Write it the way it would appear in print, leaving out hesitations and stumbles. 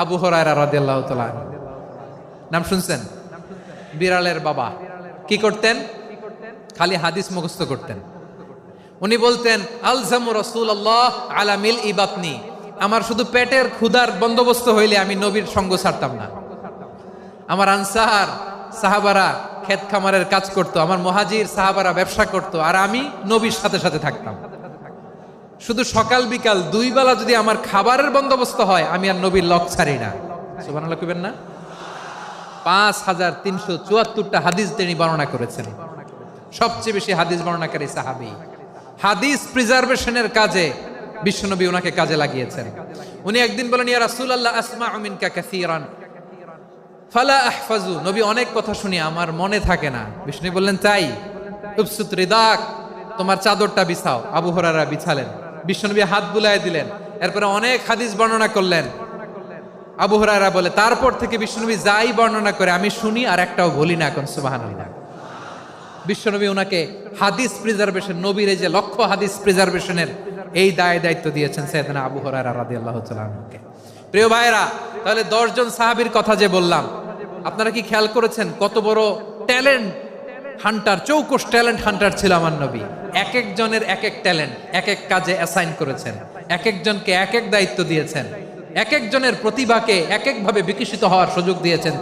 আবু হুরায়রা রাদিয়াল্লাহু তাআলা আনহু। নাম শুনছেন? বিড়ালের বাবা। কি করতেন? খালি হাদিস মুখস্থ করতেন। উনি বলতেন আলজামু রাসূলুল্লাহ আলা মিল ইবাতনি, আমার শুধু পেটের ক্ষুধার বন্দোবস্ত হইলে আমি নবীর সঙ্গ ছাড়তাম না। আমার আনসার সাহাবারা ক্ষেত খামারের কাজ করত, আমার মুহাজির সাহাবারা ব্যবসা করত, আর আমি নবীর সাথে সাথে থাকতাম। শুধু সকাল বিকাল দুই বেলা যদি আমার খাবারের বন্দোবস্ত হয়, আমি আর নবীর লক ছাড়ি না। সুবহানাল্লাহ কইবেন না? 5374টা হাদিস তিনি বর্ণনা করেছেন। সবচেয়ে বেশি হাদিস বর্ণনাকারী সাহাবী। হাদিস প্রিজার্ভেশনের কাজে বিশ্বনবী ওনাকে কাজে লাগিয়েছেন। উনি একদিন বলেন, ইয়া রাসূলুল্লাহ আসমাউ মিনকা কাসীরান ফালা আহফাজু, নবী অনেক কথা শুনি আমার মনে থাকে না। বিষ্ণু বললেন তাই? উবসুত রিদাক, তোমার চাদরটা বিছাও। আবু হুরায়রা বিছালেন, বিশ্বনবী হাত বুলায় দিলেন, এরপরে অনেক হাদিস বর্ণনা করলেন। আবু হুরায়রা বলে, তারপর থেকে বিশ্বনবী যাই বর্ণনা করে আমি শুনি আর একটাও বলি না। এখন সুবহানাল্লাহ। বিশ্বনবী ওনাকে হাদিস প্রিজার্ভেশন, নবীর এই যে লক্ষ্য হাদিস প্রিজার্ভেশনের এই দায়িত্ব দিয়েছেন সাইয়েদনা আবু হুরায়রা রাদিয়াল্লাহু তাআলা আনহুকে। প্রিয় ভাইরা, তাহলে 10 জন সাহাবীর কথা যে বললাম, আপনারা কি খেয়াল করেছেন কত বড় ট্যালেন্ট হান্টার, চৌকস ট্যালেন্ট হান্টার ছিল আমার নবী। এক একজনের এক এক ট্যালেন্ট, এক এক কাজে অ্যাসাইন করেছেন, এক একজনকে এক এক দায়িত্ব দিয়েছেন, এক একজনের প্রতিভাকে এক একভাবে বিকশিত হওয়ার সুযোগ দিয়েছেন।